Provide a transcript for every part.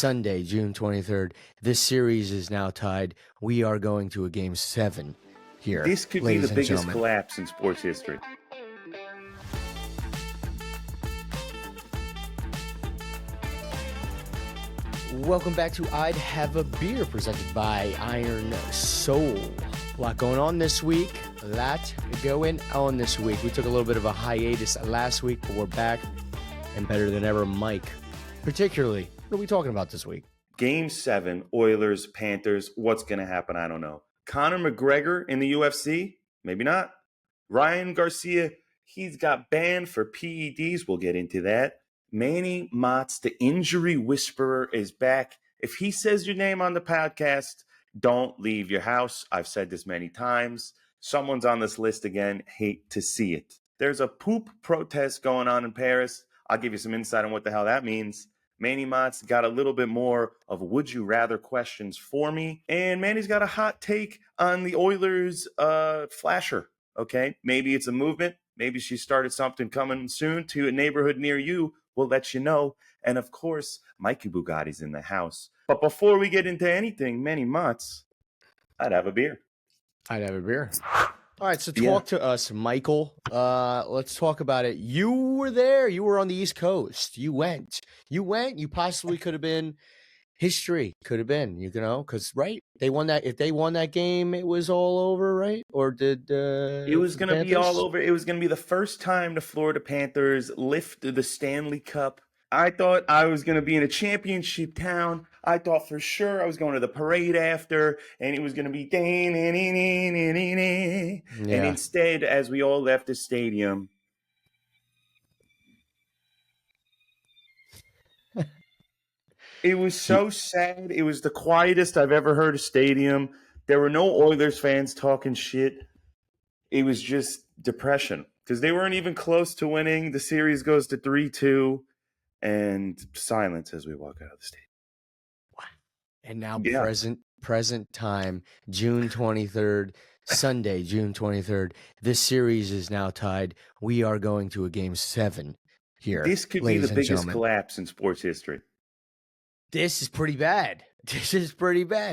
Sunday, June 23rd. This series is now tied. We are going to a game 7 here. This could be ladies the and biggest gentlemen. collapse in sports history. Welcome back to I'd Have a Beer, presented by Iron Soul. A lot going on this week. We took a little bit of a hiatus last week, but we're back and better than ever. Mike, particularly, what are we talking about this week? Game 7, Oilers, Panthers. What's going to happen? I don't know. Connor McGregor in the UFC? Maybe not. Ryan Garcia, he's got banned for PEDs. We'll get into that. Manny Mozz, the injury whisperer, is back. If he says your name on the podcast, don't leave your house. I've said this many times. Someone's on this list again. Hate to see it. There's a poop protest going on in Paris. I'll give you some insight on what the hell that means. Manny Mozz got a little bit more of would you rather questions for me. And Manny's got a hot take on the Oilers flasher. Okay, maybe it's a movement. Maybe she started something coming soon to a neighborhood near you. We'll let you know. And of course, Mikey Bugatti's in the house. But before we get into anything, Manny Mozz, I'd have a beer. I'd have a beer. All right, so talk to us, Michael. Let's talk about it. You were there. You were on the East Coast. You went. You possibly could have been history. Could have been, because, right? They won that. If they won that game, it was all over, right? Or did it was going to be all over. It was going to be the first time the Florida Panthers lifted the Stanley Cup. I thought I was going to be in a championship town. I thought for sure I was going to the parade after, and it was going to be and instead, as we all left the stadium, it was so sad. It was the quietest I've ever heard a stadium. There were no Oilers fans talking shit. It was just depression because they weren't even close to winning. The series goes to 3-2. And silence as we walk out of the stadium. And now present time, June 23rd, Sunday, June 23rd. This series is now tied. We are going to a game 7 here. This could be the biggest collapse in sports history. This is pretty bad.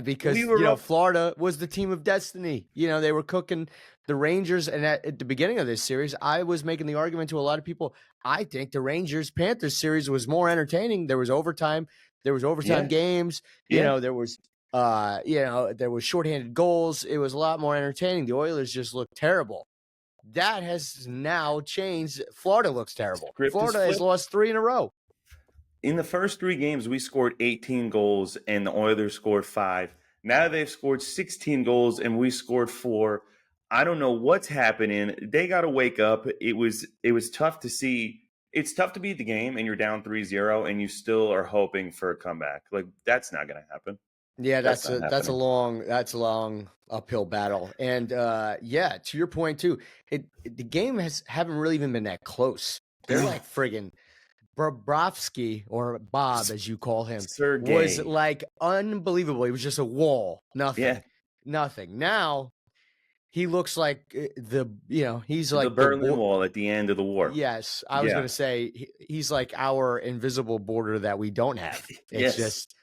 Because, Florida was the team of destiny. They were cooking the Rangers. And at the beginning of this series, I was making the argument to a lot of people. I think the Rangers-Panthers series was more entertaining. There was overtime. There was overtime games. There was shorthanded goals. It was a lot more entertaining. The Oilers just looked terrible. That has now changed. Florida looks terrible. Florida has lost 3 in a row. In the first 3 games, we scored 18 goals, and the Oilers scored 5. Now they've scored 16 goals, and we scored 4. I don't know what's happening. They got to wake up. It was tough to see. It's tough to beat the game, and you're down 3-0, and you still are hoping for a comeback. Like, that's not going to happen. Yeah, that's a long uphill battle. And to your point too, the game haven't really even been that close. They're like friggin' Bobrovsky, or Bob as you call him, Sergey, was like unbelievable. He was just a wall. Nothing. Now he looks like he's like the Berlin Wall at the end of the war. Yes, I was going to say he's like our invisible border that we don't have. It's just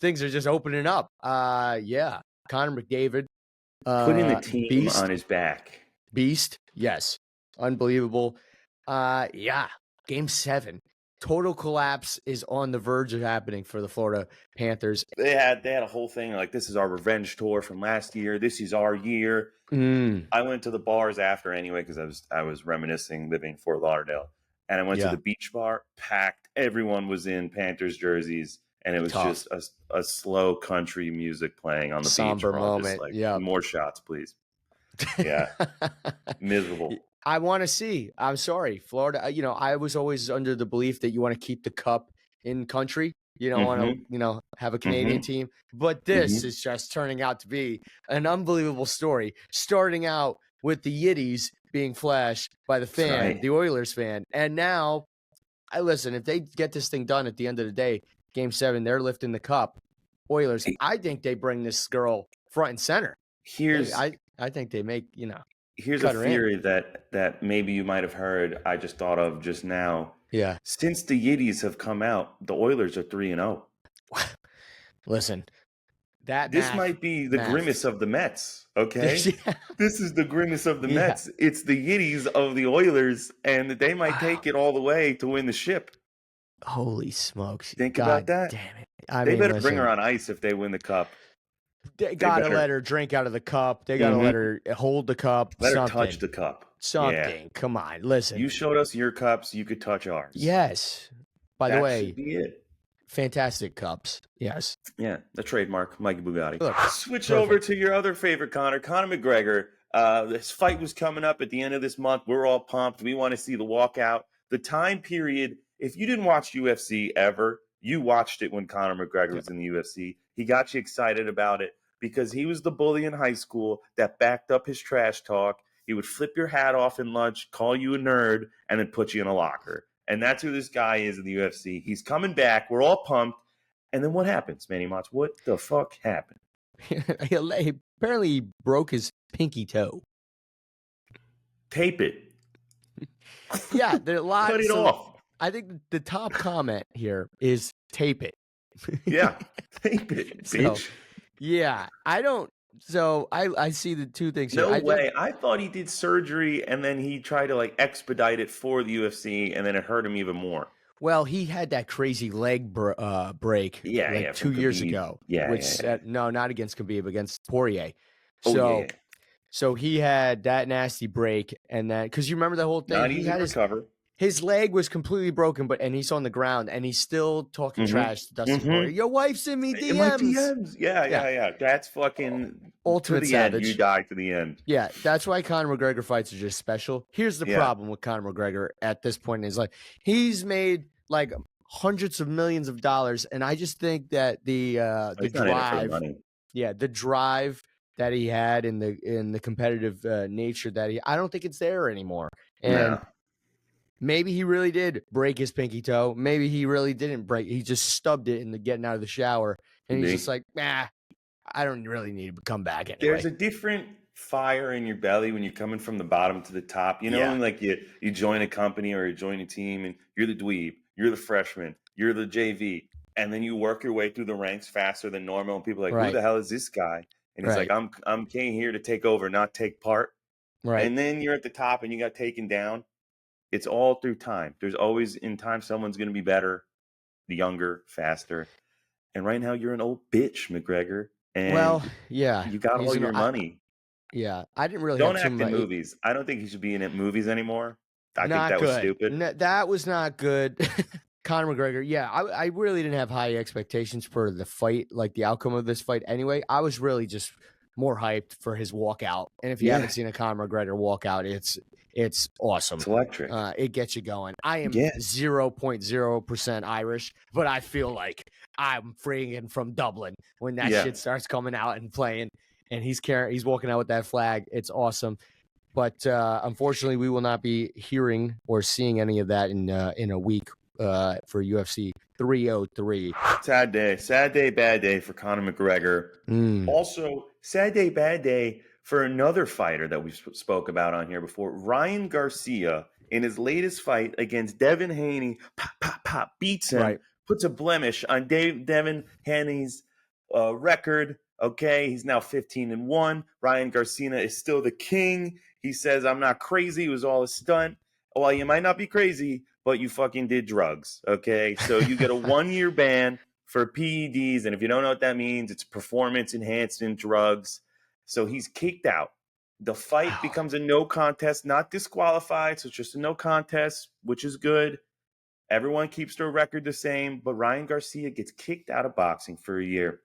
things are just opening up. Connor McDavid putting the team on his back. Beast, yes, unbelievable. Game 7, total collapse is on the verge of happening for the Florida Panthers. They had a whole thing like, this is our revenge tour from last year. This is our year. I went to the bars after anyway because I was reminiscing living in Fort Lauderdale, and I went to the beach bar, packed. Everyone was in Panthers jerseys, and it was just a slow country music playing on the somber beach. Moment. More shots, please. Yeah, miserable. I want to see. I'm sorry, Florida. I was always under the belief that you want to keep the cup in country. You don't want to, have a Canadian team. But this is just turning out to be an unbelievable story. Starting out with the Yiddies being flashed by the fan, the Oilers fan, and now, if they get this thing done at the end of the day, Game 7, they're lifting the cup. Oilers. I think they bring this girl front and center. I think they make Here's a theory that maybe you might have heard. I just thought of just now. Yeah. Since the Yiddies have come out, the Oilers are 3-0. Listen, that This might be the grimace math. of the Mets, okay? This is the grimace of the Yeah. Mets. It's the Yiddies of the Oilers, and they might Wow. take it all the way to win the ship. Holy smokes. Think God about that. damn it. I They mean, better bring listen, her on ice if they win the cup. they gotta let her drink out of the cup. They gotta let her hold the cup. Let her something. touch the cup. Something. Yeah. Come on. Listen. You showed us your cups. You could touch ours. Yes. By the way, that should be it. Fantastic cups. Yes. Yeah, the trademark, Mikey Bugatti. Look, switch over to your other favorite, Connor McGregor. This fight was coming up at the end of this month. We're all pumped. We want to see the walkout. The time period, if you didn't watch UFC ever, you watched it when Connor McGregor was in the UFC. He got you excited about it because he was the bully in high school that backed up his trash talk. He would flip your hat off in lunch, call you a nerd, and then put you in a locker. And that's who this guy is in the UFC. He's coming back. We're all pumped. And then what happens, Manny Mozz? What the fuck happened? He apparently broke his pinky toe. Tape it. Yeah, there are a lot. Cut it off. I think the top comment here is tape it. Yeah, tape it, bitch. So, yeah, I don't. So I see the two things here. No way. I thought he did surgery and then he tried to like expedite it for the UFC and then it hurt him even more. Well, he had that crazy leg break 2 years ago. No, not against Khabib, against Poirier. So he had that nasty break, and then because you remember the whole thing, Not easy to recover. His leg was completely broken, and he's on the ground, and he's still talking trash to Dustin Poirier. Your wife's in me DMs. In my DMs. Yeah. That's fucking ultimate savage. End. You die to the end. Yeah, that's why Conor McGregor fights are just special. Here's the problem with Conor McGregor at this point in his life. He's made like hundreds of millions of dollars, and I just think that the drive, the drive that he had in the competitive nature that I don't think it's there anymore. And maybe he really did break his pinky toe. Maybe he really didn't break. He just stubbed it in the getting out of the shower, and he's just like, I don't really need to come back anyway. There's a different fire in your belly when you're coming from the bottom to the top. You know, when like you join a company or you join a team, and you're the dweeb, you're the freshman, you're the JV, and then you work your way through the ranks faster than normal, and people are like, who the hell is this guy? And he's like, I'm came here to take over, not take part. Right. And then you're at the top and you got taken down. It's all through time. There's always in time someone's going to be better, younger, faster. And right now you're an old bitch, McGregor. And you got all your money. I didn't really don't act in movies. I don't think he should be in movies anymore. I think that was stupid. That was not good. Conor McGregor, I really didn't have high expectations for the fight, like the outcome of this fight anyway. I was really just more hyped for his walkout. And if you haven't seen a Conor McGregor walkout, it's awesome. It's electric. It gets you going. I am 0.0% Irish, but I feel like I'm freaking from Dublin when that shit starts coming out and playing. And he's walking out with that flag. It's awesome. But unfortunately, we will not be hearing or seeing any of that in a week for UFC 303. Sad day, bad day for Conor McGregor. Also, sad day, bad day for another fighter that we spoke about on here before, Ryan Garcia. In his latest fight against Devin Haney, beats him, puts a blemish on Devin Haney's record. Okay, he's now 15-1. Ryan Garcia is still the king. He says, I'm not crazy. It was all a stunt. Well, you might not be crazy, but you fucking did drugs. Okay, so you get a 1-year ban for PEDs. And if you don't know what that means, it's performance enhancing drugs. So he's kicked out. The fight becomes a no contest, not disqualified. So it's just a no contest, which is good. Everyone keeps their record the same. But Ryan Garcia gets kicked out of boxing for a year.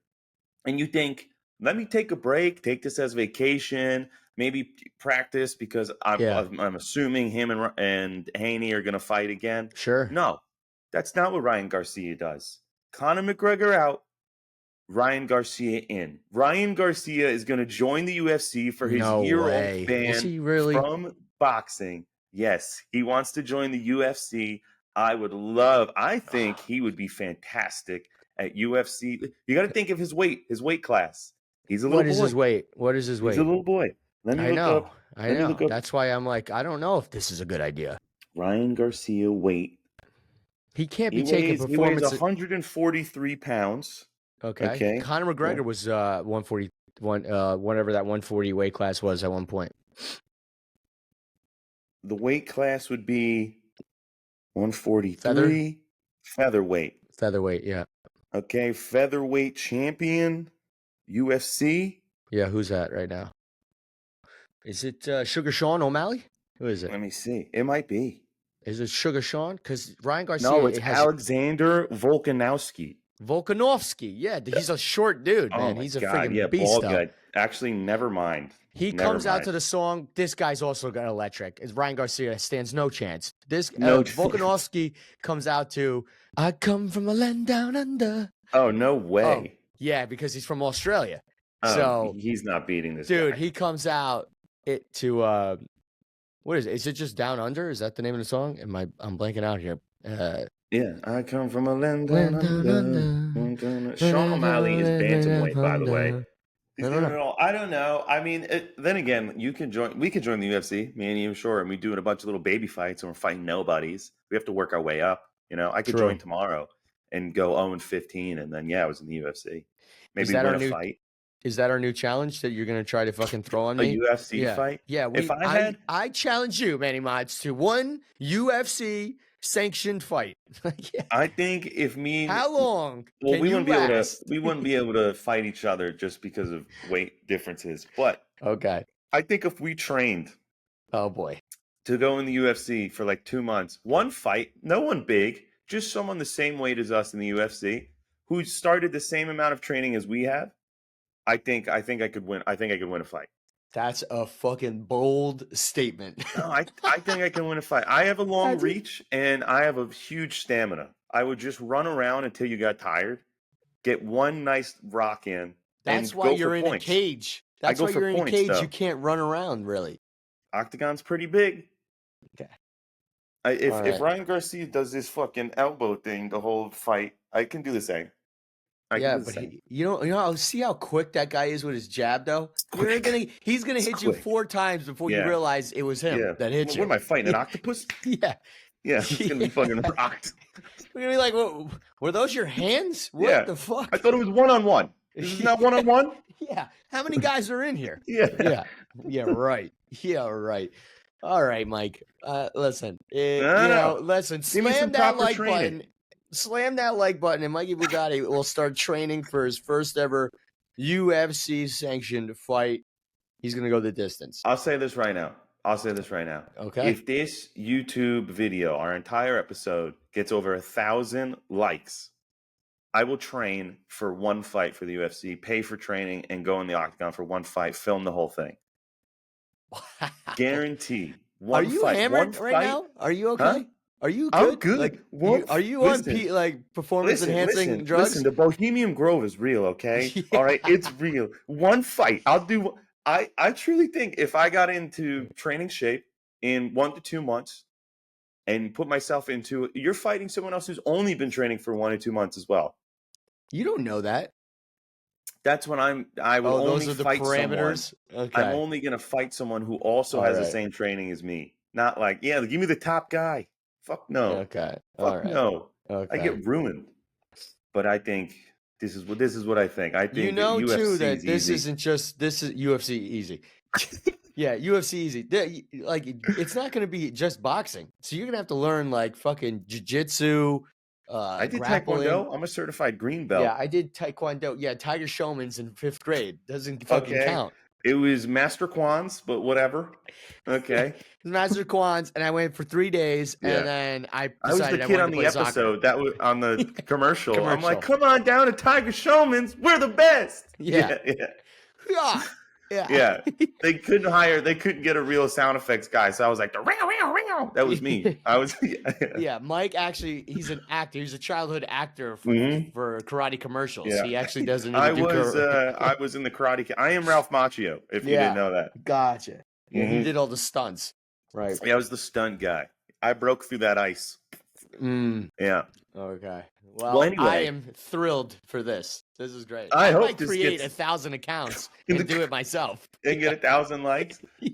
And you think, let me take a break, take this as vacation, maybe practice because I'm assuming him and Haney are going to fight again. Sure. No, that's not what Ryan Garcia does. Conor McGregor out, Ryan Garcia in. Ryan Garcia is going to join the UFC for his year-old ban from boxing. Yes, he wants to join the UFC. I think he would be fantastic at UFC. You got to think of his weight class. He's a little boy. What is his weight? He's a little boy. Let me look up. I know. That's why I'm like, I don't know if this is a good idea. Ryan Garcia weight. He can't be He taking weighs performance. 143 pounds. Okay. Okay. Conor McGregor was 141, whatever that 140 weight class was at one point. The weight class would be 143 featherweight. Featherweight, yeah. Okay, featherweight champion, UFC. Yeah, who's that right now? Is it Sugar Sean O'Malley? Who is it? Let me see. It might be. Is it Sugar Sean? Because Ryan Garcia. No, it's Alexander Volkanovski. Volkanovski. Yeah, he's a short dude, man. He's a freaking beast. Bald guy. Actually, never mind. He comes out to the song. This guy's also got electric. Is Ryan Garcia stands no chance. Volkanovski comes out to "I Come from a Land Down Under." Oh, no way. Oh, yeah, because he's from Australia. Oh, so he's not beating this dude. guy. He comes out to what is it? Is it just Down Under? Is that the name of the song? I'm blanking out here. Yeah, I come from a land down under. Sean O'Malley is bantamweight, by the way. I don't know. I mean, then again, we could join the UFC, me and you, sure, and we do a bunch of little baby fights, and we're fighting nobodies. We have to work our way up. I could join tomorrow and go 0-15, and then I was in the UFC. Maybe win a fight. Is that our new challenge that you're going to try to fucking throw on me? A UFC fight? Yeah. I challenge you, Manny Mozz, to one UFC sanctioned fight. I think if me. How long? Well, we wouldn't be able to fight each other just because of weight differences. But okay, I think if we trained. Oh boy. To go in the UFC for like 2 months, one fight, no one big, just someone the same weight as us in the UFC, who started the same amount of training as we have. I think I could win. I think I could win a fight. That's a fucking bold statement. No, I think I can win a fight. I have a long reach and I have a huge stamina. I would just run around until you got tired, get one nice rock in. That's why you're in a cage. That's why you're in a cage. You can't run around really. Octagon's pretty big. Okay. If Ryan Garcia does this fucking elbow thing the whole fight, I can do the same. But see how quick that guy is with his jab, though. He's gonna hit you 4 times before you realize it was him that hit you. What am I fighting? An octopus? Yeah. It's gonna be fucking rocked. We're gonna be like, were those your hands? What the fuck? I thought it was 1-on-1. This is not 1-on-1. Yeah. How many guys are in here? Yeah. Yeah. Right. Yeah. Right. All right, Mike. Listen. Listen. Slam that like button. Slam that like button, and Mikey Bugatti will start training for his first ever UFC sanctioned fight. He's going to go the distance. I'll say this right now. Okay. If this YouTube video, our entire episode, gets over 1,000 likes, I will train for one fight for the UFC, pay for training, and go in the octagon for one fight, film the whole thing. Guarantee. Are you hammered right now? Are you okay? Huh? Are you good? I'm good. Are you on performance-enhancing drugs? Listen, the Bohemian Grove is real, okay? Yeah. All right, it's real. One fight. I'll do. I truly think if I got into training shape in 1 to 2 months and put myself into, you're fighting someone else who's only been training for 1 or 2 months as well. You don't know that. That's when I will only those are the fight parameters. Someone. Okay. I'm only gonna fight someone who also has the same training as me. Not like, give me the top guy. Fuck no. Okay. Fuck no. Okay. I get ruined. But I think this is what I think. I think UFC too that this easy. isn't just UFC easy. Yeah, UFC easy. Like it's not going to be just boxing. So you're going to have to learn like fucking jiu-jitsu, I did grappling. Taekwondo. I'm a certified green belt. Yeah, I did Taekwondo. Yeah, Tiger Showman's in 5th grade. Doesn't fucking count. It was Master Kwan's, but whatever. Okay. Master Kwan's, and I went for 3 days, and then I decided I was the kid on the episode that was on the commercial. I'm like, come on down to Tiger Showman's. We're the best. Yeah. They couldn't get a real sound effects guy, so I was like, the ring. That was me. I was. Yeah, Mike actually, he's an actor. He's a childhood actor for karate commercials. Yeah. He actually doesn't. I was in the karate. I am Ralph Macchio. If you didn't know that. Gotcha. Yeah, he did all the stunts. Right. Yeah, I was the stunt guy. I broke through that ice. Yeah. Okay. Well, anyway, I am thrilled for this. This is great. I hope might create 1,000 accounts and do it myself. And get 1,000 likes. Yeah.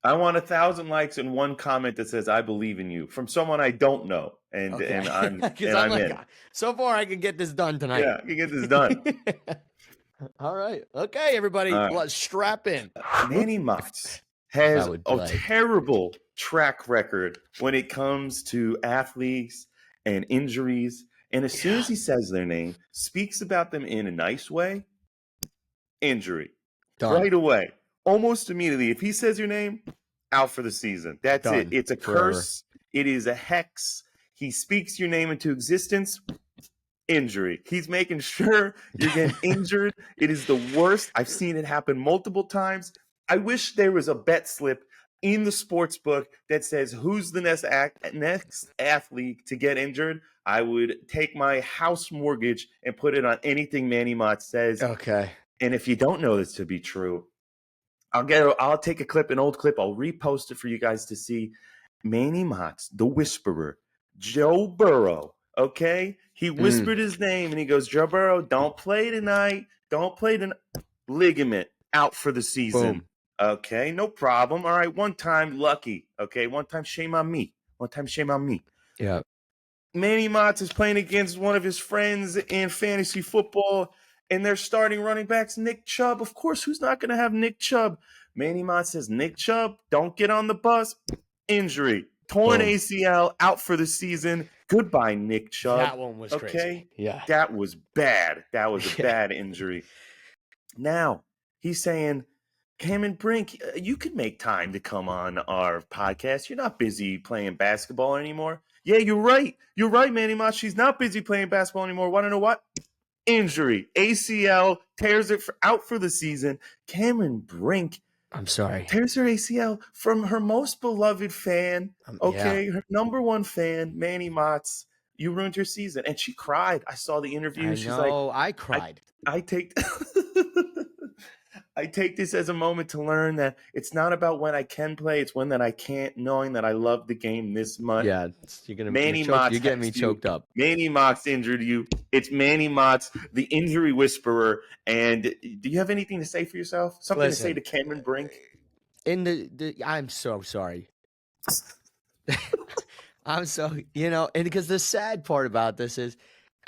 I want 1,000 likes and one comment that says "I believe in you" from someone I don't know, and Okay. I'm Because and I'm I'm like, in. so far I can get this done tonight. Yeah, you get this done. All right. Okay, everybody. All right. Let's strap in. Manny Mozz If I has would a play. terrible track record when it comes to athletes and injuries. And as soon as he says their name, speaks about them in a nice way, injury. Done. Right away. Almost immediately. If he says your name, out for the season. That's it. Done. It's a Forever. curse. It is a hex. He speaks your name into existence. Injury. He's making sure you're getting injured. It is the worst. I've seen it happen multiple times. I wish there was a bet slip in the sports book that says who's the next athlete to get injured. I would take my house mortgage and put it on anything Manny Mozz says. Okay. And if you don't know this to be true, I'll take a clip, an old clip. I'll repost it for you guys to see. Manny Mozz, the whisperer, Joe Burrow. Okay, he whispered his name and he goes, "Joe Burrow, don't play tonight. Don't play tonight. Ligament out for the season." Boom. Okay, no problem. All right, one time lucky. Okay, one time shame on me. One time shame on me. Yeah. Manny Mozz is playing against one of his friends in fantasy football, and they're starting running backs Nick Chubb. Of course, who's not going to have Nick Chubb? Manny Mozz says, "Nick Chubb, don't get on the bus." Injury. Torn Boom. ACL, out for the season. Goodbye, Nick Chubb. That one was crazy. Yeah. That was bad. That was a bad injury. Now, he's saying, Cameron Brink, you could make time to come on our podcast. You're not busy playing basketball anymore. Yeah, you're right. You're right, Manny Mozz. She's not busy playing basketball anymore. Want to know what? Injury. ACL, tears it out for the season. Cameron Brink, I'm sorry, tears her ACL from her most beloved fan. Okay, her number one fan, Manny Mozz. You ruined her season. And she cried. I saw the interview. She's like, I cried. I take I take this as a moment to learn that it's not about when I can play, it's when that I can't, knowing that I love the game this much. Yeah, you're getting me choked up. Manny Mozz injured you. It's Manny Mozz, the injury whisperer. And do you have anything to say for yourself? Something to say to Cameron Brink? I'm so sorry. I'm so, and because the sad part about this is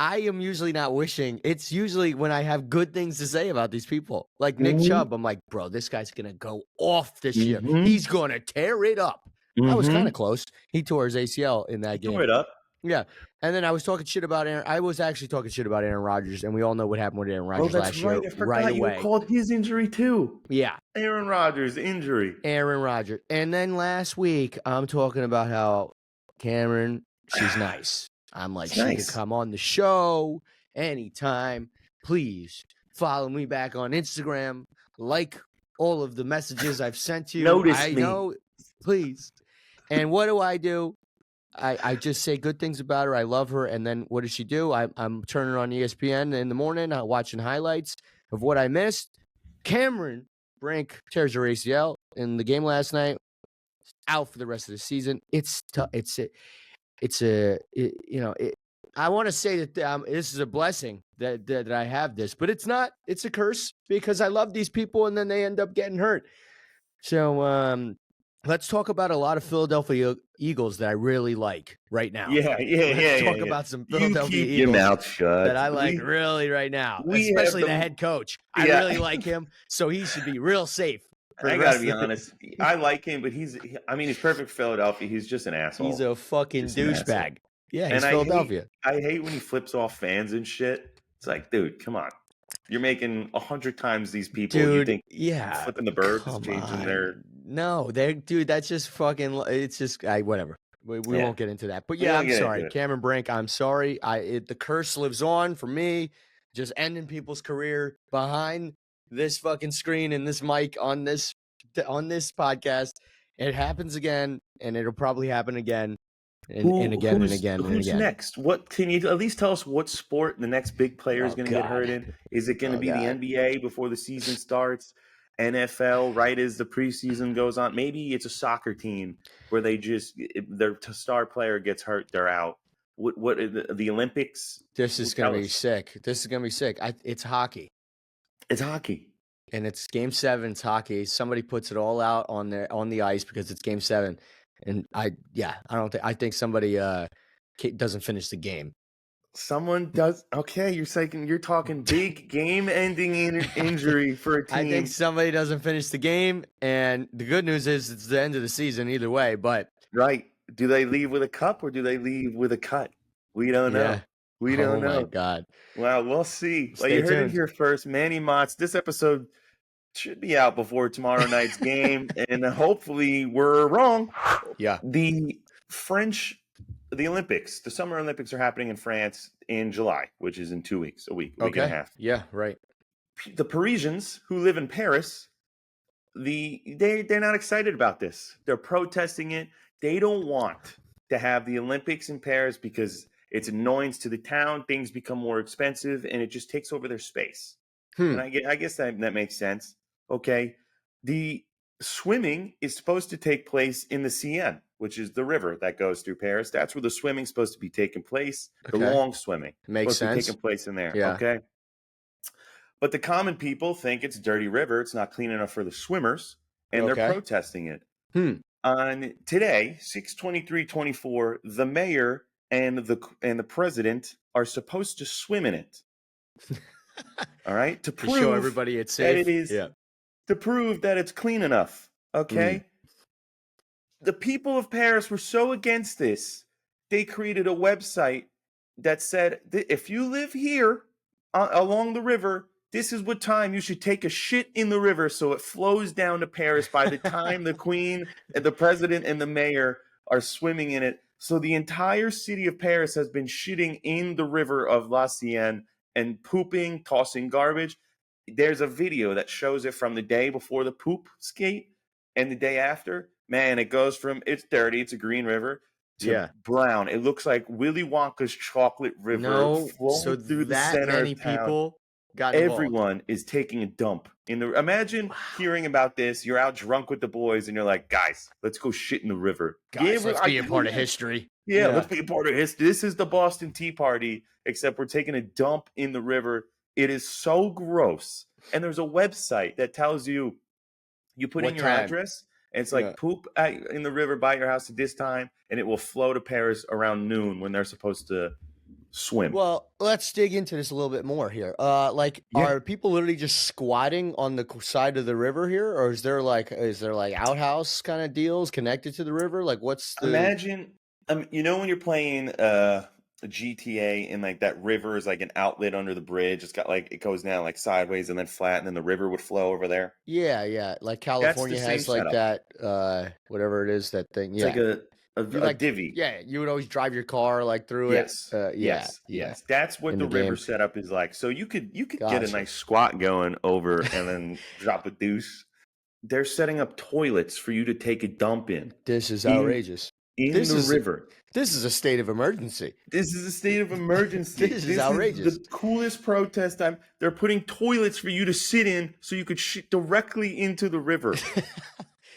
I am usually not wishing. It's usually when I have good things to say about these people. Like Nick Chubb, I'm like, bro, this guy's going to go off this year. He's going to tear it up. I was kind of close. He tore his ACL in that game. Tore it up. Yeah. And then I was talking shit about Aaron. I was actually talking shit about Aaron Rodgers, and we all know what happened with Aaron Rodgers last year. I forgot away. You called his injury too. Yeah. Aaron Rodgers injury. Aaron Rodgers. And then last week, I'm talking about how Cameron, she's nice. I'm like, she could come on the show anytime. Please follow me back on Instagram. Like all of the messages I've sent you. Notice me. Know, please. And what do? I just say good things about her. I love her. And then what does she do? I'm turning on ESPN in the morning, watching highlights of what I missed. Cameron Brink tears her ACL in the game last night. Out for the rest of the season. I want to say that this is a blessing that I have this, but it's not. It's a curse because I love these people and then they end up getting hurt. So let's talk about a lot of Philadelphia Eagles that I really like right now. Let's talk about some Philadelphia Eagles your mouth shut. that I like really right now, especially the head coach. I really like him, so he should be real safe. I gotta be honest. I like him, but he's perfect for Philadelphia. He's just an asshole. He's a fucking douchebag. Yeah, he's Philadelphia. I hate when he flips off fans and shit. It's like, dude, come on. You're making 100 times these people. Dude, you think flipping the birds, changing their. No, that's just fucking. It's just whatever. We won't get into that. But yeah, I'm sorry, Cameron Brink. I'm sorry. The curse lives on for me. Just ending people's career behind this fucking screen and this mic on this podcast. It happens again, and it'll probably happen again. And again. Who's next? What can you at least tell us? What sport the next big player is going to get hurt in? Is it going to be the NBA before the season starts? NFL right as the preseason goes on? Maybe it's a soccer team where their star player gets hurt, they're out. What the Olympics? This is going to be sick. It's hockey. It's hockey. and it's Game 7. It's hockey. Somebody puts it all out on the ice because it's Game 7, and I think somebody doesn't finish the game. Someone does. Okay, you're talking big game-ending injury for a team. I think somebody doesn't finish the game, and the good news is it's the end of the season either way. But right, do they leave with a cup or do they leave with a cut? We don't know. We don't know. Oh my God! Well, we'll see. Well, Stay you heard tuned. it here first. Manny Mozz. This episode should be out before tomorrow night's game, and hopefully we're wrong. Yeah. The Olympics, the Summer Olympics are happening in France in July, which is in 2 weeks, a week and a half. Yeah, right. The Parisians who live in Paris, they're not excited about this. They're protesting it. They don't want to have the Olympics in Paris because it's an annoyance to the town. Things become more expensive, and it just takes over their space. And I guess that makes sense. Okay, the swimming is supposed to take place in the Seine, which is the river that goes through Paris. That's where the swimming's supposed to be taking place. Okay. The long swimming makes sense. To be taking place in there. Yeah. Okay. But the common people think it's a dirty river. It's not clean enough for the swimmers, and they're protesting it. On today, 6/23/24, the mayor and the president are supposed to swim in it. All right, to prove show everybody it's safe. That it is. Yeah. To prove that it's clean enough. Okay. The people of Paris were so against this, they created a website that said, if you live here along the river, this is what time you should take a shit in the river so it flows down to Paris by the time the queen and the president and the mayor are swimming in it. So the entire city of Paris has been shitting in the river of La Seine and pooping, tossing garbage. There's a video that shows it from the day before the poop skate and the day after. Man, it goes from it's dirty, it's a green river, to brown. It looks like Willy Wonka's chocolate river flowing through the center many of town. People got involved. Everyone is taking a dump in the. Imagine hearing about this. You're out drunk with the boys, and you're like, "Guys, let's go shit in the river." Guys, let's be a part of history. Yeah, let's be a part of history. This is the Boston Tea Party, except we're taking a dump in the river. It is so gross. And there's a website that tells you put in your address, and it's like poop in the river by your house at this time, and it will flow to Paris around noon when they're supposed to swim. Well, let's dig into this a little bit more here. Are people literally just squatting on the side of the river here, or is there like outhouse kind of deals connected to the river? Like, what's the imagine? When you're playing GTA and like that river is like an outlet under the bridge. It's got like it goes down like sideways and then flat, and then the river would flow over there. Yeah. Like California has like setup. That whatever it is, that thing. It's like a divvy. Yeah, you would always drive your car like through it. Yes. That's what the river setup is like. So you could get a nice squat going over and then drop a deuce. They're setting up toilets for you to take a dump in. This is outrageous. In the river. This is a state of emergency. This is a state of emergency. This is outrageous. Is the coolest protest time. They're putting toilets for you to sit in so you could shit directly into the river.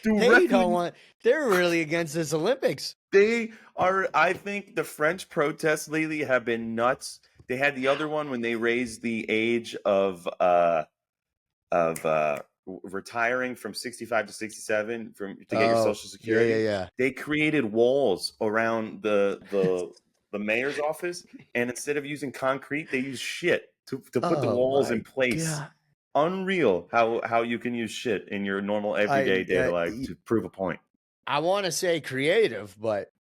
They're really against this Olympics. They are. I think the French protests lately have been nuts. They had the other one when they raised the age of retiring from 65 to 67 to get your Social Security. Yeah. They created walls around the mayor's office, and instead of using concrete, they use shit to put the walls in place. God. Unreal how you can use shit in your normal everyday day life to prove a point. I want to say creative, but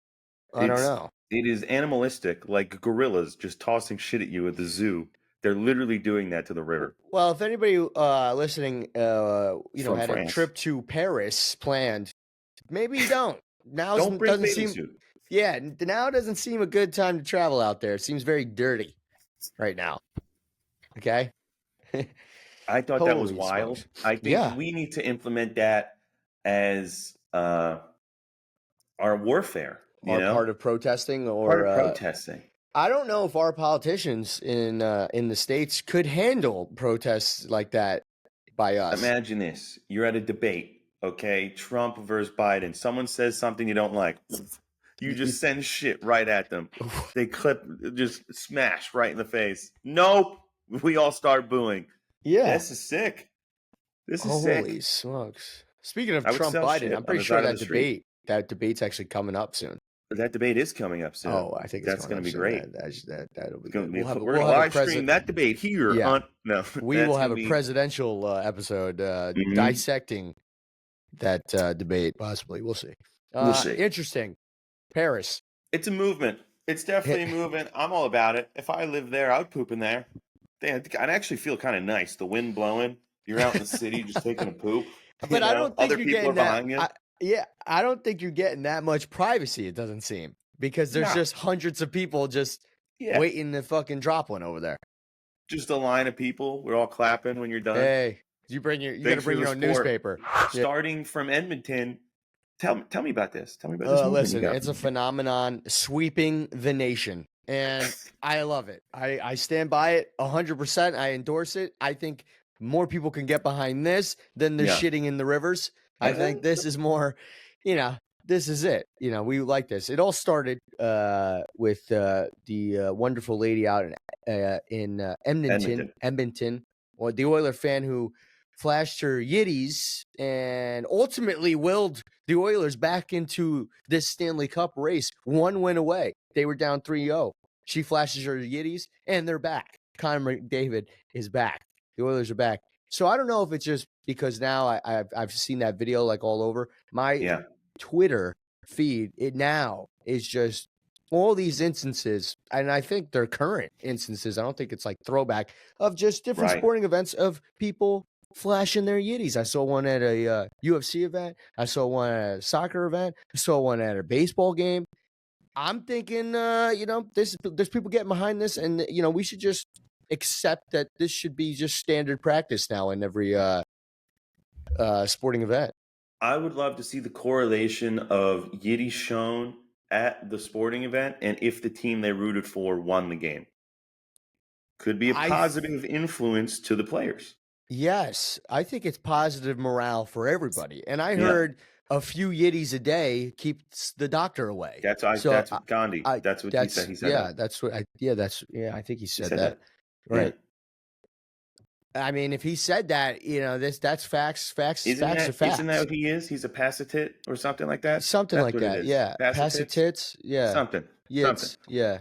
I don't know. It is animalistic, like gorillas just tossing shit at you at the zoo. They're literally doing that to the river. Well, if anybody listening, had a trip to Paris planned, maybe you don't. Now doesn't seem. Yeah, now doesn't seem a good time to travel out there. It seems very dirty right now. Okay. I thought that was wild. Smokes. I think we need to implement that as our warfare. Part of protesting, I don't know if our politicians in the States could handle protests like that by us. Imagine this. You're at a debate, okay? Trump versus Biden. Someone says something you don't like. You just send shit right at them. They just smash right in the face. Nope. We all start booing. Yeah. This is sick. This is Holy sick. smokes! Speaking of I would Trump sell Biden, shit I'm on pretty the sure side of the street. that debate's actually coming up soon. That debate is coming up soon. Oh, I think it's That's coming going up to be soon. great. That'll be It's going good. to be. We're We'll going to have a live stream president. that debate here Yeah. on. No, We will that's have going a to be. presidential episode dissecting that debate. Possibly, we'll see. We'll see. Interesting. Paris. It's a movement. It's definitely a movement. I'm all about it. If I lived there, I would poop in there. I'd actually feel kind of nice. The wind blowing. You're out in the city just taking a poop. But I don't think Other you're people are getting that. behind you. I don't think you're getting that much privacy. It doesn't seem, because there's just hundreds of people just waiting to fucking drop one over there. Just a line of people. We're all clapping when you're done. Hey, you got to bring your own newspaper. Starting from Edmonton. Tell me about this. Tell me about this. Listen, it's a phenomenon sweeping the nation, and I love it. I stand by it 100%. I endorse it. I think more people can get behind this than the shitting in the rivers. I think this is more, this is it. We like this. It all started with the wonderful lady out in Edmonton, or the Oiler fan who flashed her yitties and ultimately willed the Oilers back into this Stanley Cup race, one win away. They were down 3-0. She flashes her yitties, and they're back. Connor McDavid is back. The Oilers are back. So I don't know if it's just because now I've seen that video like all over my Twitter feed. It now is just all these instances, and I think they're current instances. I don't think it's like throwback of just different sporting events of people flashing their yitties. I saw one at a UFC event. I saw one at a soccer event. I saw one at a baseball game. I'm thinking, there's people getting behind this, and we should just accept that this should be just standard practice now in every sporting event. I would love to see the correlation of yitties shown at the sporting event and if the team they rooted for won the game. Could be a positive influence to the players. Yes, I think it's positive morale for everybody. And I heard a few yitties a day keeps the doctor away. That's what Gandhi. That's what he said. He said that. I think he said that. Right. I mean, if he said that, that's facts. Facts are facts. Isn't that what he is? He's a pacitit or something like that? Something like that, yeah. Pacitits, yeah. Something. Yeah.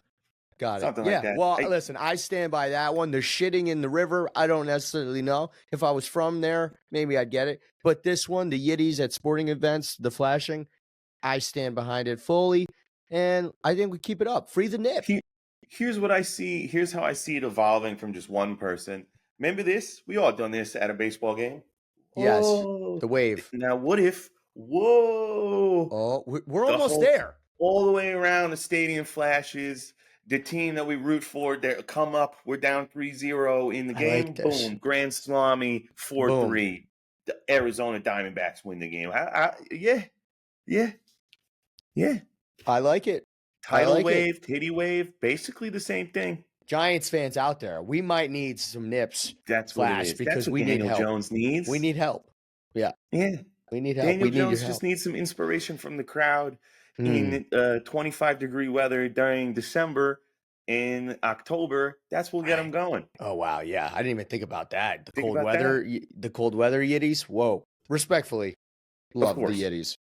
Got it. Something like that. Well, listen, I stand by that one. The shitting in the river, I don't necessarily know. If I was from there, maybe I'd get it. But this one, the yitties at sporting events, the flashing, I stand behind it fully. And I think we keep it up. Free the nip. Here's what I see. Here's how I see it evolving from just one person. Remember this? We all done this at a baseball game. Yes, the wave. Now, what if, we're almost there. All the way around the stadium flashes. The team that we root for, they come up. We're down 3-0 in the game. Like boom. Grand Salami, 4-3. The Arizona Diamondbacks win the game. Yeah. I like it. Tidal wave, titty wave, basically the same thing. Giants fans out there, we might need some nips. That's what it is. Because we need help. Jones needs. We need help. Yeah. We need help. Daniel Jones just needs some inspiration from the crowd in 25-degree weather during December. In October, that's what will get him going. Oh wow, yeah, I didn't even think about that. The cold weather yitties. Whoa, respectfully, love the yitties.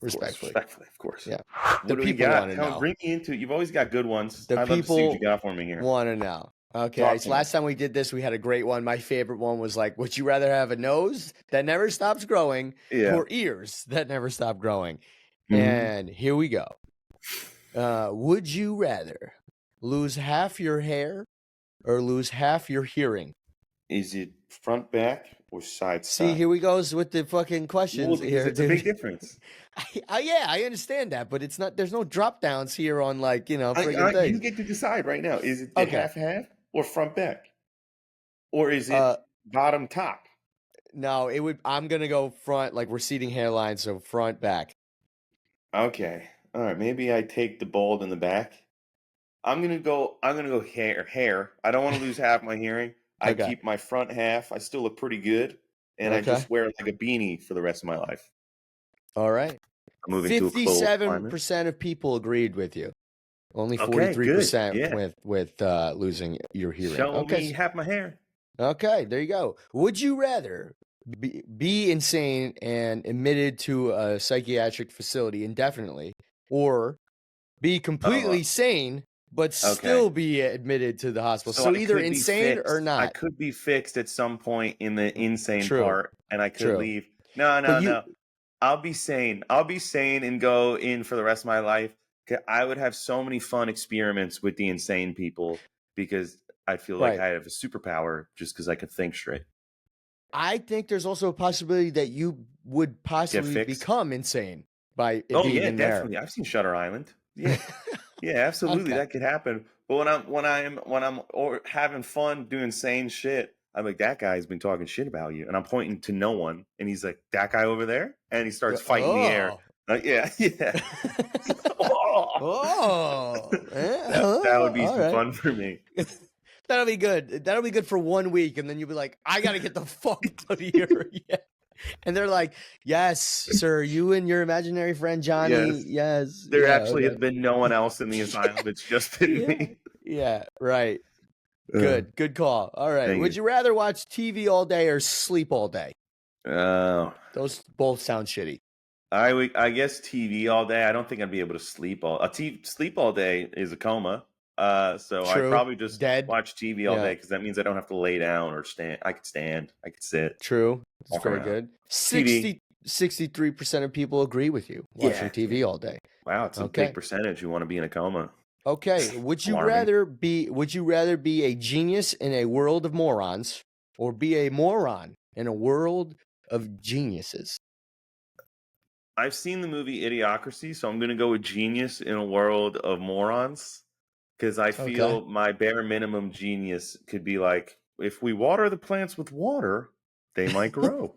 Respectfully, of course. Yeah. What do we got? Bring me into. You've always got good ones. I'd love to see what you got for me here. Want to know? Okay, so last time we did this, we had a great one. My favorite one was like, would you rather have a nose that never stops growing or ears that never stop growing? And here we go. Would you rather lose half your hair or lose half your hearing? Is it front, back, or side? See, here we goes with the fucking questions. Here, it's a big difference. I understand that, but it's not. There's no drop downs here on things. You get to decide right now. Is it half or front, back, or is it bottom, top? No, it would. I'm gonna go front, like receding hairline, so front, back. Okay, all right. Maybe I take the bald in the back. I'm gonna go hair. I don't want to lose half my hearing. I keep my front half. I still look pretty good, and I just wear like a beanie for the rest of my life. All right. I'm moving to a cold climate. 57% of people agreed with you. Only 43% with losing your hearing. Show me half my hair. Okay, there you go. Would you rather be insane and admitted to a psychiatric facility indefinitely, or be completely sane but still be admitted to the hospital. So either insane or not. I could be fixed at some point in the insane part, and I could leave. No. I'll be sane. I'll be sane and go in for the rest of my life. I would have so many fun experiments with the insane people because I feel like I have a superpower just because I could think straight. I think there's also a possibility that you would possibly become insane by being in there. Definitely. I've seen Shutter Island. Yeah, yeah, absolutely. That could happen. But when I'm having fun doing insane shit, I'm like, that guy's been talking shit about you, and I'm pointing to no one, and he's like, that guy over there, and he starts fighting in the air. Like, yeah. That would be fun for me. That'll be good. That'll be good for 1 week, and then you'll be like, I gotta get the fuck out of here. Yeah. And they're like, yes, sir, you and your imaginary friend Johnny. Yes. There actually has been no one else in the asylum. It's just been me. Yeah, right. Good call. All right. Would you rather watch TV all day or sleep all day? Those both sound shitty. I guess TV all day. I don't think I'd be able to sleep sleep all day is a coma. So I'd probably just watch TV all day because that means I don't have to lay down or stand. I could stand. I could sit. True. That's very good. 63% of people agree with you watching TV all day. Wow, it's a big percentage who want to be in a coma. Okay. Would you rather be a genius in a world of morons or be a moron in a world of geniuses? I've seen the movie Idiocracy, so I'm going to go with genius in a world of morons. Because I feel my bare minimum genius could be like, if we water the plants with water, they might grow.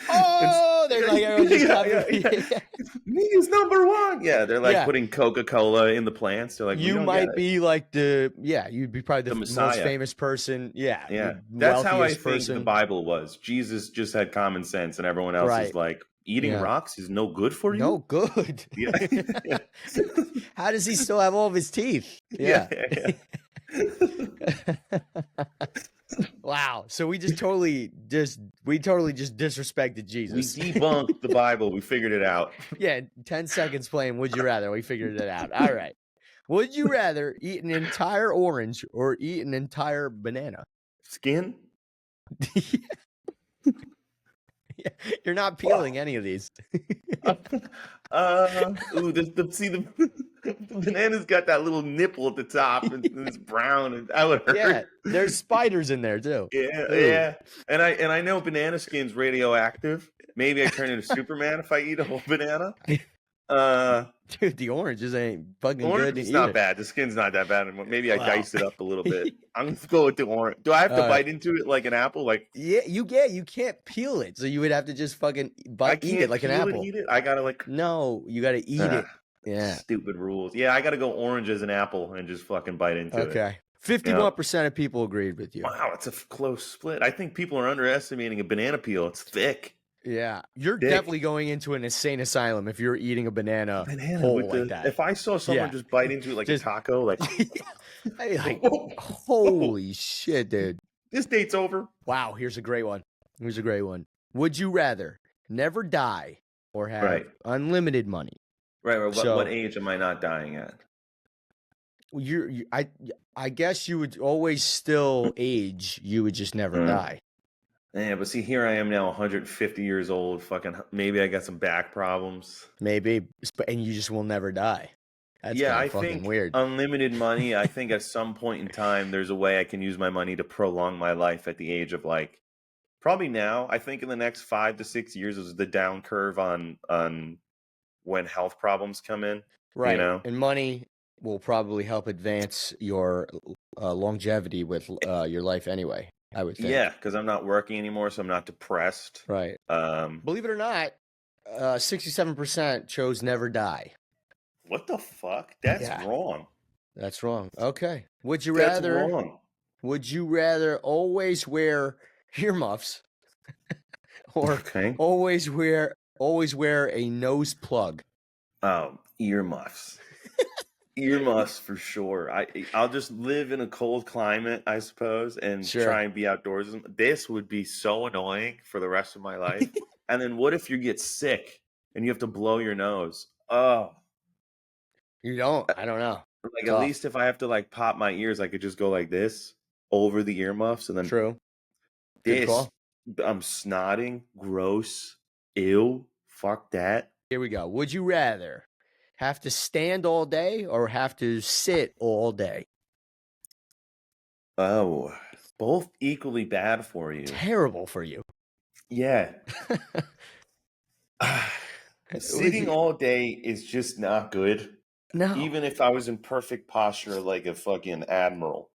They're like, me is number one. Yeah, they're like putting Coca-Cola in the plants. They're like, you might be like you'd be probably the most famous person. Yeah. That's how I think the Bible was. Jesus just had common sense, and everyone else is like, eating rocks is no good for you? No good. Yeah. How does he still have all of his teeth? Yeah. Wow. So we totally just disrespected Jesus. We debunked the Bible. We figured it out. Yeah. 10 seconds playing Would You Rather. We figured it out. All right. Would you rather eat an entire orange or eat an entire banana? Skin? You're not peeling any of these. The banana's got that little nipple at the top, and it's brown, and that would hurt. Yeah, there's spiders in there too. Yeah. And I know banana skin's radioactive. Maybe I turn into Superman if I eat a whole banana. Dude, the oranges ain't fucking orange good. It's not bad. The skin's not that bad anymore. Maybe I dice it up a little bit. I'm gonna go with the orange. Do I have to bite into it like an apple? Like you can't peel it, so you would have to just fucking eat it like an apple. Eat it? I gotta you gotta eat it. Yeah, stupid rules. Yeah, I gotta go orange as an apple and just fucking bite into it. Okay. 51% of people agreed with you. Wow, it's a close split. I think people are underestimating a banana peel. It's thick. Yeah, you're definitely going into an insane asylum if you're eating a banana whole like that. If I saw someone just bite into it like a taco, like, holy shit, dude. This date's over. Wow, here's a great one. Would you rather never die or have unlimited money? Right. What age am I not dying at? I guess you would always still age. You would just never die. Yeah, but see, here I am now, 150 years old. Fucking, maybe I got some back problems. Maybe, and you just will never die. That's I fucking think weird. Unlimited money. I think at some point in time, there's a way I can use my money to prolong my life at the age of probably now. I think in the next 5 to 6 years is the down curve on when health problems come in. Right, you know? And money will probably help advance your longevity with your life anyway. I would think. Yeah, because I'm not working anymore, so I'm not depressed. Right. Believe it or not, 67% chose never die. What the fuck? That's wrong. That's wrong. Okay. Would you rather always wear earmuffs or always wear a nose plug? Oh, earmuffs. Earmuffs for sure. I'll just live in a cold climate, I suppose, and try and be outdoors. This would be so annoying for the rest of my life. And then what if you get sick and you have to blow your nose? Oh, You don't. I don't know. like Tough. at least if I have to like pop my ears, I could just go like this over the earmuffs, and then True. Good this. call. I'm snotting, gross, ew, fuck that. Here we go. Would you rather have to stand all day or have to sit all day? Oh, both equally bad for you. Terrible for you. Yeah. Sitting all day is just not good. No. Even if I was in perfect posture like a fucking admiral.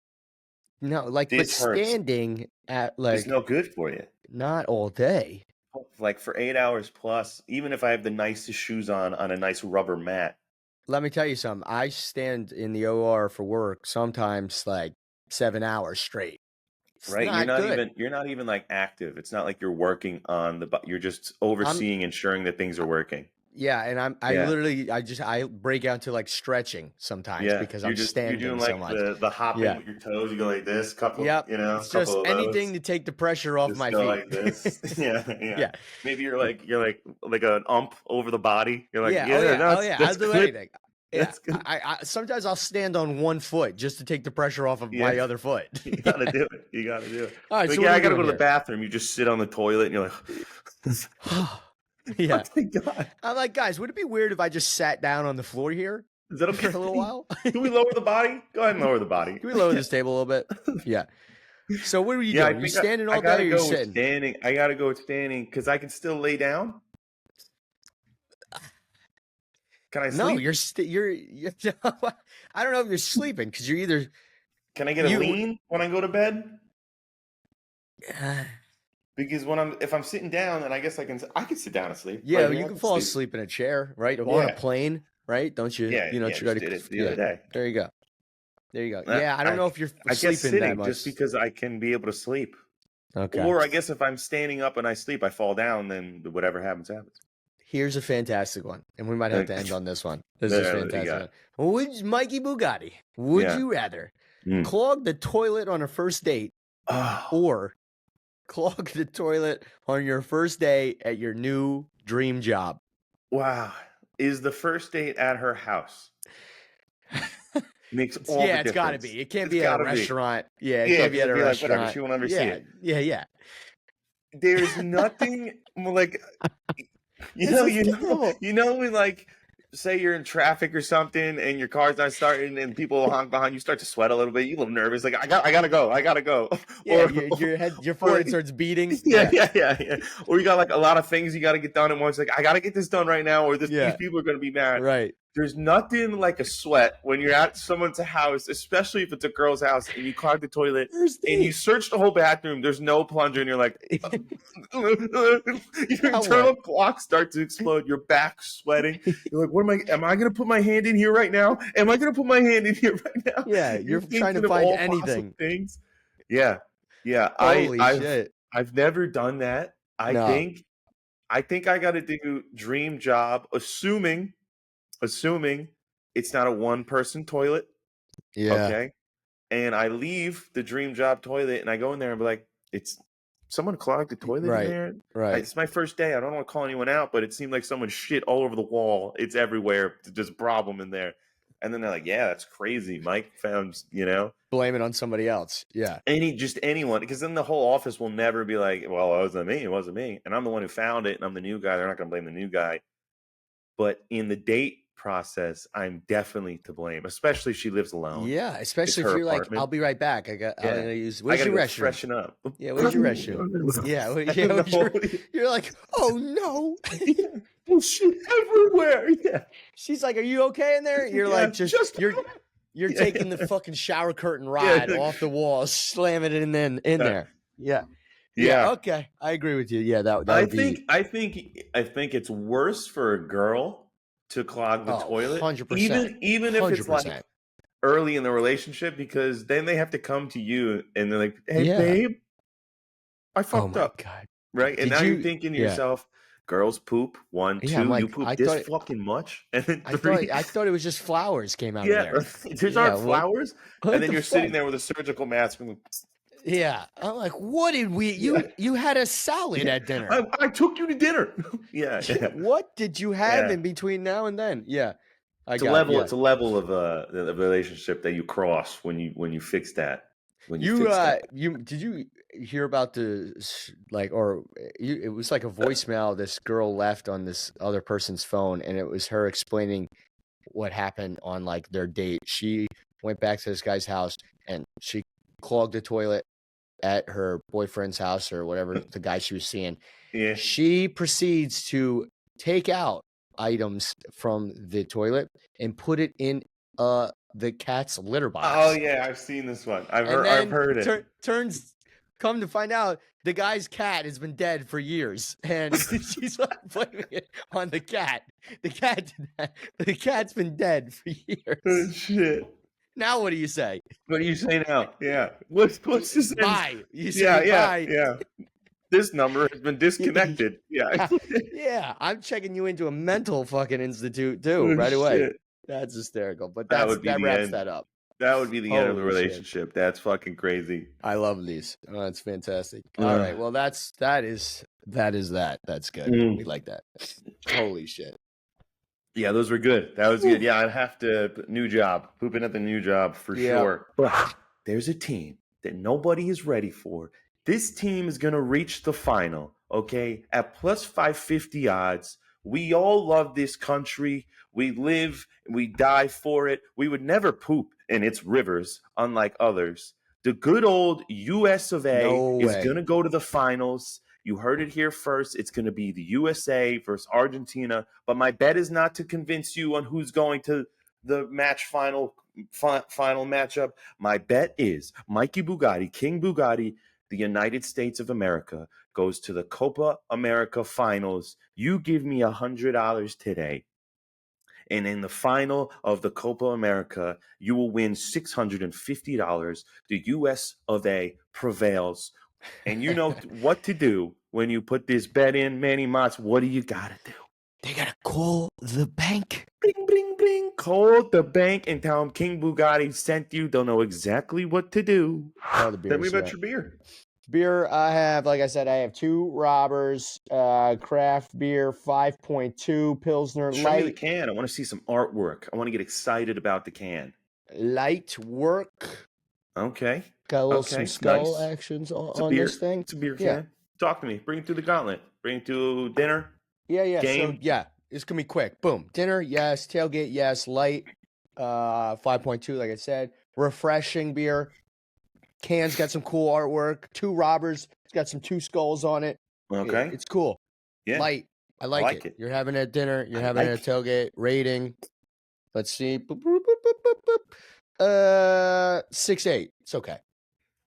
No, like, but This hurts. standing at like It's no good for you. not all day. Like for 8 hours plus, even if I have the nicest shoes on a nice rubber mat. Let me tell you something. I stand in the OR for work sometimes like 7 hours straight. It's Right? not You're not even like active. It's not like you're working on you're just overseeing, ensuring that things are working. Yeah, and I break out to like stretching sometimes because I'm standing you're doing so like much. the hopping with your toes. You go like this, couple, Yep. you know, It's just couple of anything those. to take the pressure off Just my go feet. like this. Yeah. Yeah. Maybe you're like an ump over the body. You're like, I'll do anything. Yeah. That's good. I sometimes I'll stand on one foot just to take the pressure off of my other foot. You gotta do it. You gotta do it. All right, Like, so I gotta go to the bathroom. You just sit on the toilet and you're like, yeah. oh my God. I'm like, guys, would it be weird if I just sat down on the floor here Is that okay? for a little while? Can we lower the body? Go ahead and lower the body. Can we lower this table a little bit? Yeah. So what are you doing? You standing all day or you sitting? Standing. I gotta go with standing because I can still lay down. Can I sleep? No, you're I don't know if you're sleeping because you're either. Can I get a lean when I go to bed? Because if I'm sitting down, then I guess I can sit down and sleep. Yeah, you can fall asleep in a chair, right? Or on a plane, right? Don't you? Yeah, you know, just did it the other day. There you go. Yeah, I don't know if you're sleeping that much. Just because I can be able to sleep. Okay. Or I guess if I'm standing up and I sleep, I fall down, then whatever happens, happens. Here's a fantastic one, and we might have to end on this one. This is fantastic. Mikey Bugatti, would you rather clog the toilet on a first date or clog the toilet on your first day at your new dream job? Wow. Is the first date at her house? Makes all the difference. It's got to be. It can't be at a restaurant. Yeah, it can't be at a restaurant. Whatever, she won't ever see it. Yeah. There's nothing like you know when like say you're in traffic or something and your car's not starting and people honk behind you, start to sweat a little bit, you a little nervous, like I gotta go. Yeah, your forehead starts beating. Yeah. Or you got like a lot of things you gotta get done at once, like I gotta get this done right now, or these people are gonna be mad. Right. There's nothing like a sweat when you're at someone's house, especially if it's a girl's house, and you clog the toilet and you search the whole bathroom. There's no plunger, and you're like, your internal clock starts to explode. Your back's sweating. You're like, am I going to put my hand in here right now? Am I going to put my hand in here right now? Yeah, you're trying to find anything. Things. Yeah. Holy shit. I've never done that. I think I got to do dream job, assuming it's not a one-person toilet. Yeah. Okay. And I leave the dream job toilet and I go in there and be like, it's someone clogged the toilet in there. Right. It's my first day. I don't want to call anyone out, but it seemed like someone shit all over the wall. It's everywhere. There's a problem in there. And then they're like, yeah, that's crazy. Mike found, blame it on somebody else. Yeah. Anyone, because then the whole office will never be like, well, it wasn't me. And I'm the one who found it and I'm the new guy. They're not going to blame the new guy. But in the date process, I'm definitely to blame, especially if she lives alone. Yeah, especially if you're apartment. Like, I'll be right back. I'm gonna use. Where's your restroom? Freshen up. Yeah, where's your restroom? You're like, oh no, shit everywhere. Yeah. She's like, are you okay in there? You're like, you're taking the fucking shower curtain rod off the wall, slamming it in there. Yeah. Okay, I agree with you. Yeah, I think it's worse for a girl to clog the toilet, 100%. Even if 100%. It's like early in the relationship, because then they have to come to you and they're like, "Hey, babe, I fucked up." God. Right? And now you're thinking to yourself, Girls poop. 1, Yeah, I'm 2. You like, poop this fucking much, and then 3. I thought it was just flowers came out of Yeah, there. these aren't flowers. And What then the you're sitting fuck? there with a surgical mask. And, Yeah, I'm like, what did we? yeah, You had a salad at dinner. I took you to dinner. Yeah, yeah, What did you have yeah. in between now and then? Yeah, It's a level of the relationship that you cross when you fix that. When you fix that. Did you hear about it was like a voicemail this girl left on this other person's phone, and it was her explaining what happened on like their date. She went back to this guy's house and she clogged the toilet at her boyfriend's house or whatever, the guy she was seeing. Yeah. She proceeds to take out items from the toilet and put it in the cat's litter box. Oh yeah, I've seen this one. I've heard it. Come to find out, the guy's cat has been dead for years, and she's like blaming it on the cat. The cat's been dead for years. Oh, shit. Now what do you say? What do you say now? Yeah. What's this? Bye. You say bye. Yeah. This number has been disconnected. Yeah. Yeah. I'm checking you into a mental fucking institute too, right away. Shit. That hysterical. But that wraps end. that up. That would be the end of the Holy relationship. Shit. That's fucking crazy. I love these. Oh, that's fantastic. All right. Well, that is that. That's good. We like that. Holy shit. Yeah, those were good. That was good. Yeah, I'd have to new job. Pooping at the new job for sure. But there's a team that nobody is ready for. This team is going to reach the final, okay? At plus 550 odds. We all love this country. We live, we die for it. We would never poop in its rivers, unlike others. The good old US of A is going to go to the finals. You heard it here first. It's going to be the USA versus Argentina. But my bet is not to convince you on who's going to the final matchup. My bet is Mikey Bugatti, King Bugatti, the United States of America, goes to the Copa America finals. You give me $100 today. And in the final of the Copa America, you will win $650. The US of A prevails. And you know what to do when you put this bet in, Manny Mozz. What do you got to do? They got to call the bank. Bling, bling, bling. Call the bank and tell them King Bugatti sent you. They'll know exactly what to do. Oh, the beer. Tell me about your beer. Beer, I have 2 Robbers, craft beer, 5.2, Pilsner Show Light. me the can. I want to see some artwork. I want to get excited about the can. Light work. Okay. Got a little some skull actions on this thing. It's a beer can. Talk to me. Bring it through the gauntlet. Bring it to dinner. Yeah. Game. So, it's going to be quick. Boom. Dinner, yes. Tailgate, yes. Light, 5.2, like I said. Refreshing beer. Can's got some cool artwork. 2 Robbers. It's got some 2 skulls on it. Okay. It's cool. Yeah. Light. I like it. You're having it at dinner. You're having it at tailgate. Rating. Let's see. 6.8. It's okay.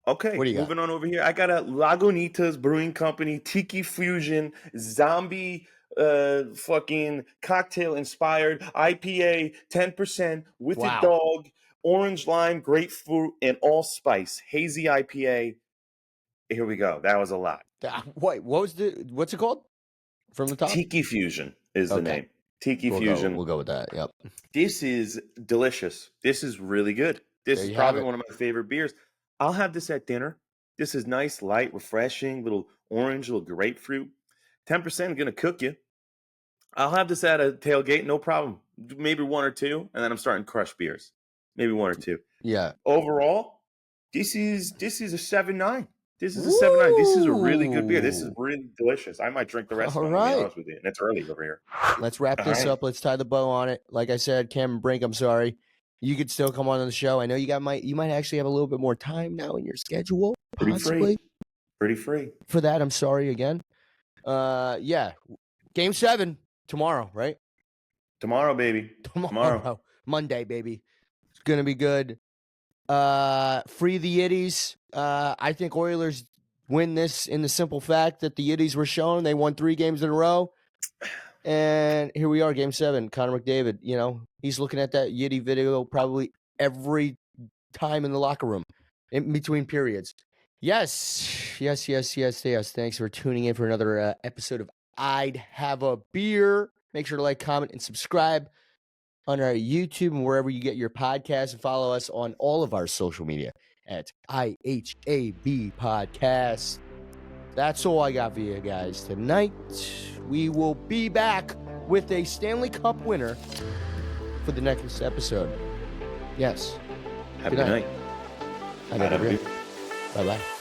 Okay. What do you Moving on over here. I got a Lagunitas Brewing Company Tiki Fusion Zombie fucking cocktail inspired IPA 10% with a dog. Orange lime, grapefruit, and allspice. Hazy IPA. Here we go. That was a lot. Wait, what's it called? From the top? Tiki Fusion is the name. Tiki Fusion. We'll go with that. Yep. This is delicious. This is really good. This is probably one of my favorite beers. I'll have this at dinner. This is nice, light, refreshing, little orange, little grapefruit. 10% going to cook you. I'll have this at a tailgate, no problem. Maybe 1 or 2, and then I'm starting crush beers. Maybe 1 or 2. Yeah. Overall, this is a 7.9. This is a 7.9. This is a really good beer. This is really delicious. I might drink the rest of it, to be honest with you. And it's early over here. Let's wrap this up. Let's tie the bow on it. Like I said, Cameron Brink, I'm sorry. You could still come on the show. I know you might actually have a little bit more time now in your schedule. Possibly. Pretty free. For that, I'm sorry again. Yeah. Game 7 tomorrow, right? Tomorrow, baby. Tomorrow. Monday, baby. It's gonna be good. Free the Yiddies. I think Oilers win this in the simple fact that the Yiddies were shown. They won 3 games in a row. And here we are, Game 7. Connor McDavid, he's looking at that Yiddy video probably every time in the locker room, in between periods. Yes. Thanks for tuning in for another episode of I'd have a beer. Make sure to like, comment, and subscribe on our YouTube and wherever you get your podcasts, and follow us on all of our social media at IHAB Podcast. That's all I got for you guys tonight. We will be back with a Stanley Cup winner for the next episode. Yes. Have a good night. Bye-bye.